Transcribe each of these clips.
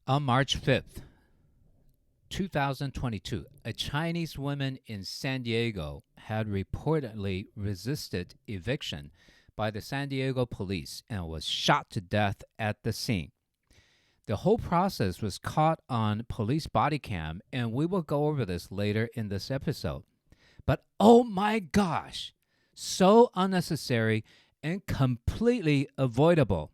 On March 5th, 2022, a Chinese woman in San Diego had reportedly resisted eviction by the San Diego police and was shot to death at the scene. The whole process was caught on police body cam, and we will go over this later in this episode. But oh my gosh, so unnecessary and completely avoidable.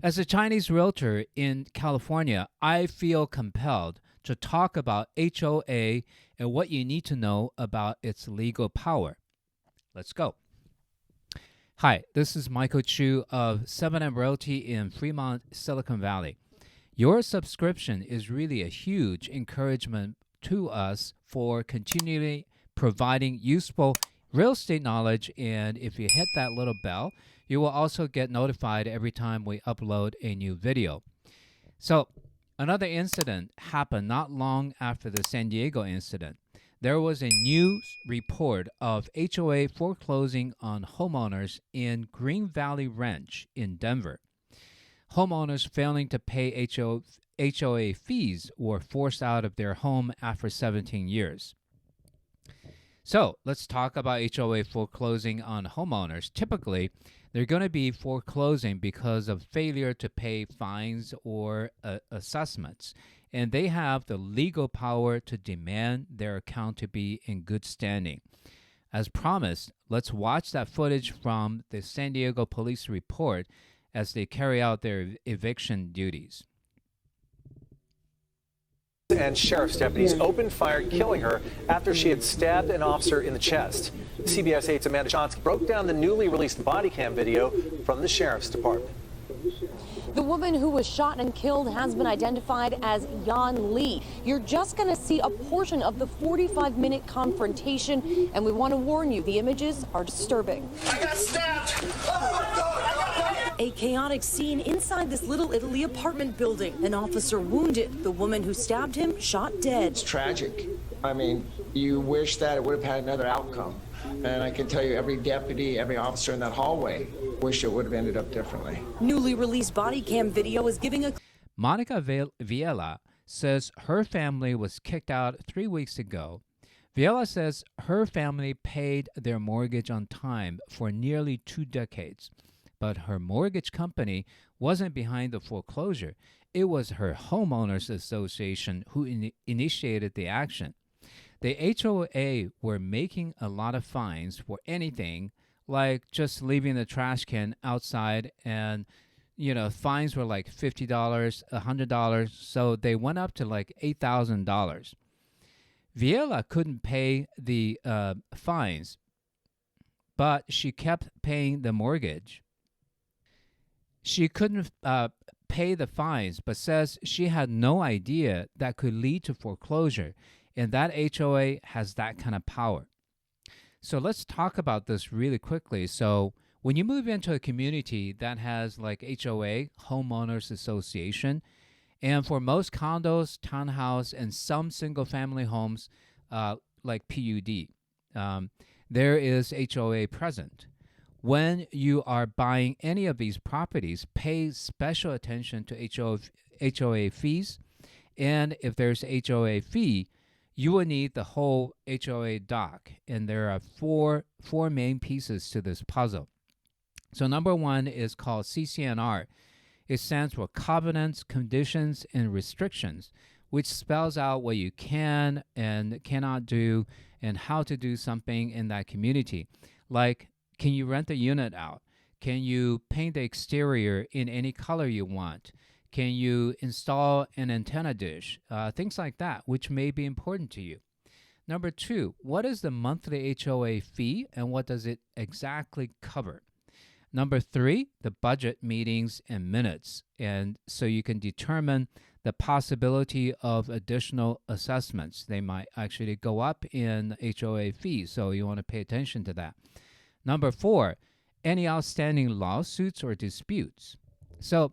As a Chinese realtor in California, I feel compelled to talk about HOA and what you need to know about its legal power. Let's go. Hi, this is Michael Chu of 7M Realty in Fremont, Silicon Valley. Your subscription is really a huge encouragement to us for continually providing useful real estate knowledge, and if you hit that little bell, you will also get notified every time we upload a new video. So, another incident happened not long after the San Diego incident. There was a news report of HOA foreclosing on homeowners in Green Valley Ranch in Denver. Homeowners failing to pay HOA fees were forced out of their home after 17 years. So let's talk about HOA foreclosing on homeowners. Typically, they're going to be foreclosing because of failure to pay fines or assessments, and they have the legal power to demand their account to be in good standing. As promised, let's watch that footage from the San Diego police report as they carry out their eviction duties. And sheriff's deputies opened fire, killing her after she had stabbed an officer in the chest. CBS 8's Amanda Johnson broke down the newly released body cam video from the sheriff's department. The woman who was shot and killed has been identified as Yan Lee. You're just going to see a portion of the 45-minute confrontation, and we want to warn you, the images are disturbing. I got stabbed! Oh my God! A chaotic scene inside this Little Italy apartment building. An officer wounded. The woman who stabbed him shot dead. It's tragic. I mean, you wish that it would have had another outcome. And I can tell you every deputy, every officer in that hallway wish it would have ended up differently. Newly released body cam video is giving a... Monica Viela says her family was kicked out 3 weeks ago. Viela says her family paid their mortgage on time for nearly 2 decades. But her mortgage company wasn't behind the foreclosure. It was her homeowners association who initiated the action. The HOA were making a lot of fines for anything, like just leaving the trash can outside, and fines were like $50, $100, so they went up to like $8,000. Viela couldn't pay the fines, but she kept paying the mortgage. She couldn't pay the fines, but says she had no idea that could lead to foreclosure, and that HOA has that kind of power. So let's talk about this really quickly. So when you move into a community that has like HOA, Homeowners Association, and for most condos, townhouse, and some single-family homes like PUD, there is HOA present. When you are buying any of these properties, pay special attention to HOA fees. And if there's a HOA fee, you will need the whole HOA doc. And there are four main pieces to this puzzle. So number one is called CCNR. It stands for Covenants, Conditions, and Restrictions, which spells out what you can and cannot do and how to do something in that community. Like, can you rent the unit out? Can you paint the exterior in any color you want? Can you install an antenna dish? Things like that, which may be important to you. Number two, what is the monthly HOA fee and what does it exactly cover? Number three, the budget meetings and minutes. And so you can determine the possibility of additional assessments. They might actually go up in HOA fees, so you want to pay attention to that. Number four, any outstanding lawsuits or disputes. So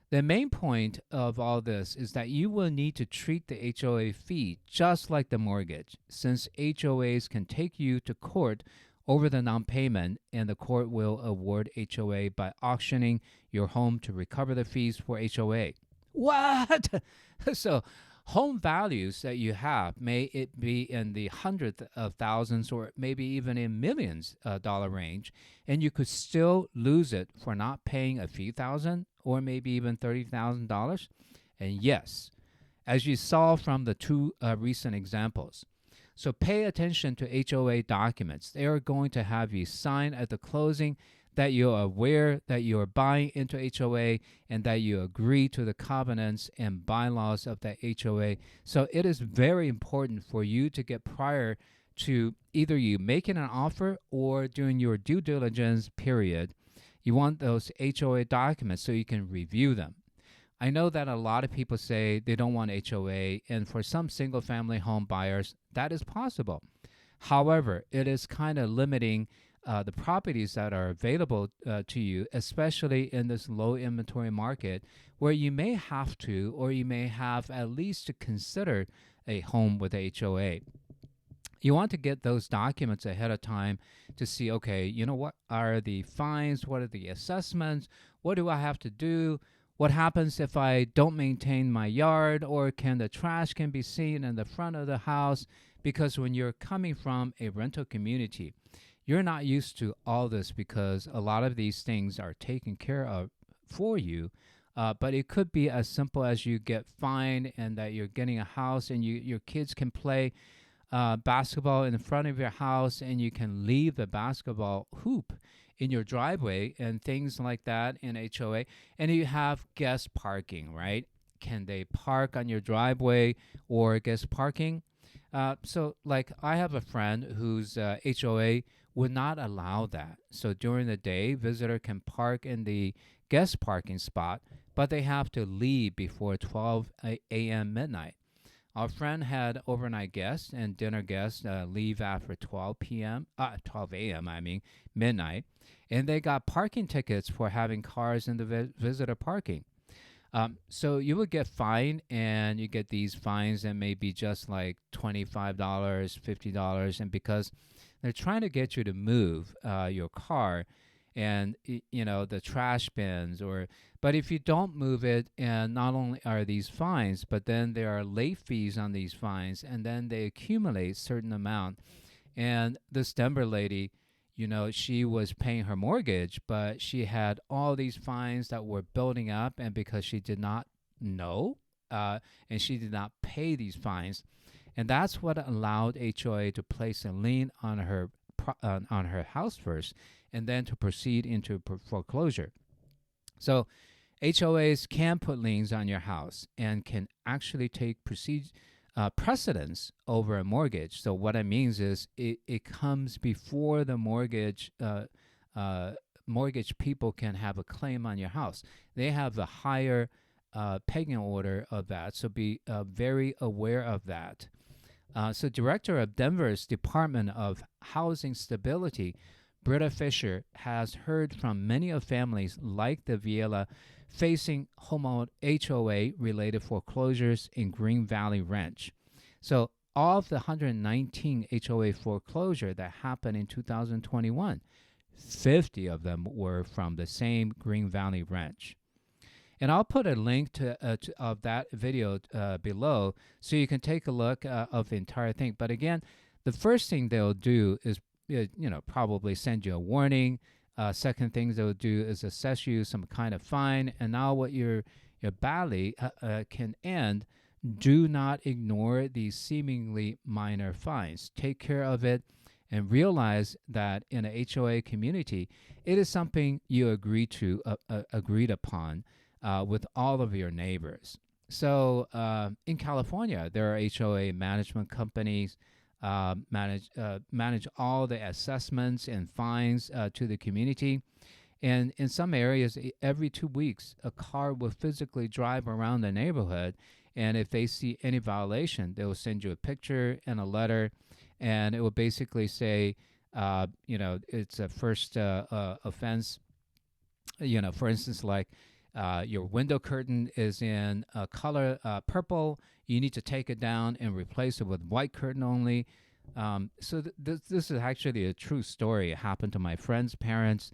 the main point of all this is that you will need to treat the HOA fee just like the mortgage, since HOAs can take you to court over the non-payment, and the court will award HOA by auctioning your home to recover the fees for HOA. What? So home values that you have, may it be in the hundreds of thousands or maybe even in millions dollar range, and you could still lose it for not paying a few thousand or maybe even $30,000. And yes, as you saw from the two recent examples. So pay attention to HOA documents. They are going to have you sign at the closing that you're aware that you're buying into HOA and that you agree to the covenants and bylaws of that HOA. So it is very important for you to get prior to either you making an offer or during your due diligence period. You want those HOA documents so you can review them. I know that a lot of people say they don't want HOA, and for some single-family home buyers, that is possible. However, it is kind of limiting the properties that are available to you, especially in this low inventory market, where you may have to, or you may have at least to consider a home with HOA. You want to get those documents ahead of time to see, okay, you know, what are the fines? What are the assessments? What do I have to do? What happens if I don't maintain my yard, or can the trash can be seen in the front of the house? Because when you're coming from a rental community, you're not used to all this because a lot of these things are taken care of for you. But it could be as simple as you get fined and that you're getting a house and your kids can play basketball in front of your house and you can leave the basketball hoop in your driveway and things like that in HOA. And you have guest parking, right? Can they park on your driveway or guest parking? So like I have a friend whose HOA would not allow that. So during the day, visitor can park in the guest parking spot, but they have to leave before 12 a.m. midnight. Our friend had overnight guests and dinner guests leave after 12 a.m., midnight, and they got parking tickets for having cars in the visitor parking. So you would get fined, and you get these fines that may be just like $25, $50, and because they're trying to get you to move your car and, the trash bins, but if you don't move it, and not only are these fines, but then there are late fees on these fines, and then they accumulate certain amount. And this Denver lady, she was paying her mortgage, but she had all these fines that were building up, and because she did not know and she did not pay these fines, and that's what allowed HOA to place a lien on her house first, and then to proceed into foreclosure. So HOAs can put liens on your house and can actually take precedence over a mortgage. So what it means is it comes before the mortgage people can have a claim on your house. They have a higher pecking order of that, so be very aware of that. So Director of Denver's Department of Housing Stability, Britta Fisher, has heard from many of families like the Viela facing HOA-related foreclosures in Green Valley Ranch. So of the 119 HOA foreclosure that happened in 2021, 50 of them were from the same Green Valley Ranch. And I'll put a link of that video below so you can take a look of the entire thing. But again, the first thing they'll do is, probably send you a warning. Second things they'll do is assess you some kind of fine. And now what your bally can end, do not ignore these seemingly minor fines. Take care of it and realize that in a HOA community, it is something you agreed upon with all of your neighbors. So in California, there are HOA management companies manage all the assessments and fines to the community. And in some areas, every 2 weeks, a car will physically drive around the neighborhood. And if they see any violation, they will send you a picture and a letter. And it will basically say, it's a first offense. For instance, like your window curtain is in color purple. You need to take it down and replace it with white curtain only. So this is actually a true story. It happened to my friend's parents.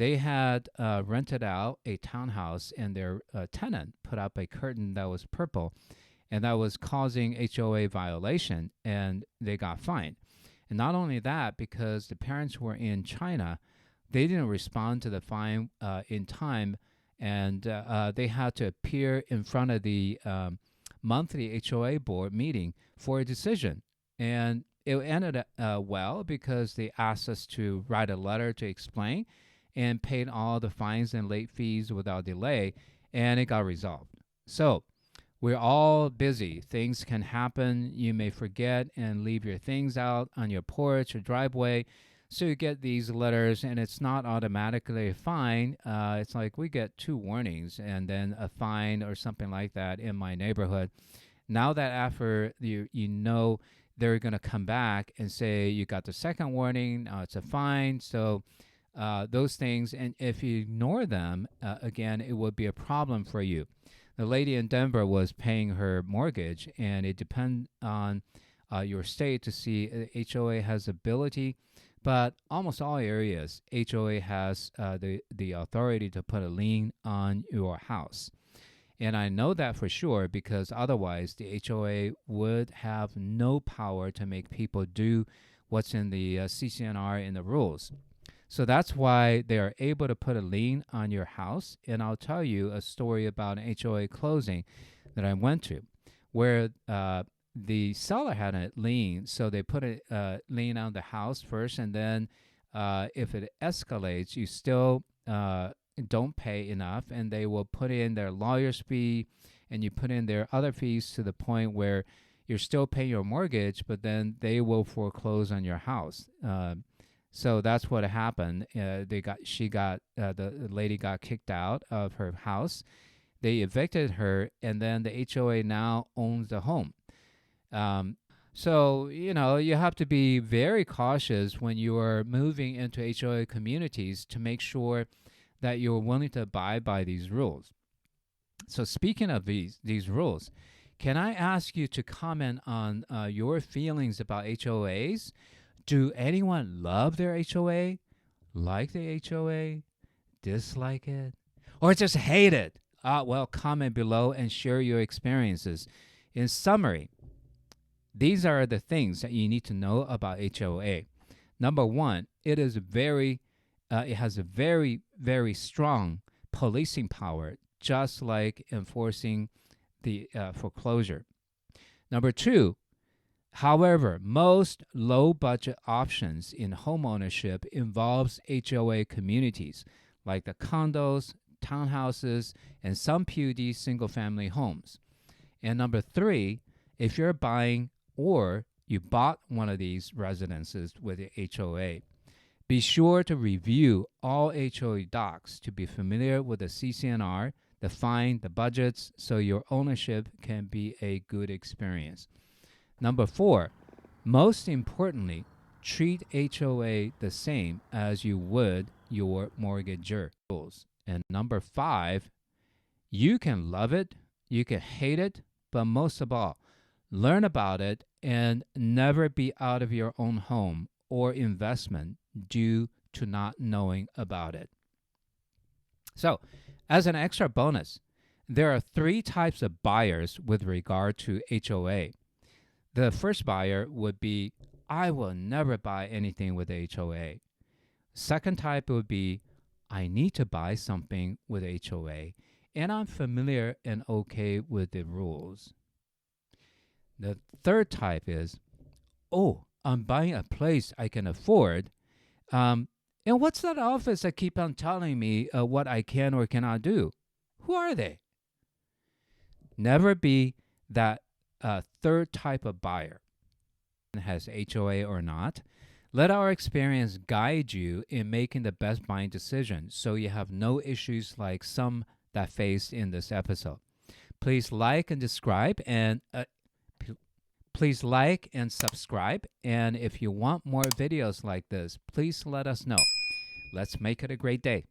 They had rented out a townhouse, and their tenant put up a curtain that was purple, and that was causing HOA violation, and they got fined. And not only that, because the parents were in China, they didn't respond to the fine in time, and they had to appear in front of the monthly HOA board meeting for a decision. And it ended well, because they asked us to write a letter to explain, and paid all the fines and late fees without delay, and it got resolved. So we're all busy. Things can happen. You may forget and leave your things out on your porch or driveway. So you get these letters, and it's not automatically a fine. It's like we get 2 warnings and then a fine or something like that in my neighborhood. Now that after you know they're going to come back and say you got the second warning, it's a fine. So those things, and if you ignore them, again, it would be a problem for you. The lady in Denver was paying her mortgage, and it depends on your state to see HOA has ability, but almost all areas, HOA has the authority to put a lien on your house. And I know that for sure, because otherwise the HOA would have no power to make people do what's in the CCNR in the rules. So that's why they are able to put a lien on your house. And I'll tell you a story about an HOA closing that I went to, where the seller had a lien. So they put a lien on the house first, and then if it escalates, you still don't pay enough, and they will put in their lawyer's fee, and you put in their other fees to the point where you're still paying your mortgage, but then they will foreclose on your house. So that's what happened. The lady got kicked out of her house. They evicted her, and then the HOA now owns the home. So, you have to be very cautious when you are moving into HOA communities to make sure that you're willing to abide by these rules. So speaking of these rules, can I ask you to comment on your feelings about HOAs? Do anyone love their HOA, like the HOA, dislike it, or just hate it? Well, comment below and share your experiences. In summary, these are the things that you need to know about HOA. Number one, it has a very, very strong policing power, just like enforcing the foreclosure. Number two, however, most low-budget options in homeownership involves HOA communities, like the condos, townhouses, and some PUD single-family homes. And number three, if you're buying or you bought one of these residences with the HOA, be sure to review all HOA docs to be familiar with the CCNR, the fine, the budgets, so your ownership can be a good experience. Number four, most importantly, treat HOA the same as you would your mortgagor. And number five, you can love it, you can hate it, but most of all, learn about it and never be out of your own home or investment due to not knowing about it. So, as an extra bonus, there are 3 types of buyers with regard to HOA. The first buyer would be, I will never buy anything with HOA. Second type would be, I need to buy something with HOA, and I'm familiar and okay with the rules. The third type is, oh, I'm buying a place I can afford, and what's that office that keep on telling me what I can or cannot do? Who are they? Never be that third type of buyer. Has HOA or not. Let our experience guide you in making the best buying decision so you have no issues like some that faced in this episode. Please like and subscribe, and and if you want more videos like this, please let us know. Let's make it a great day.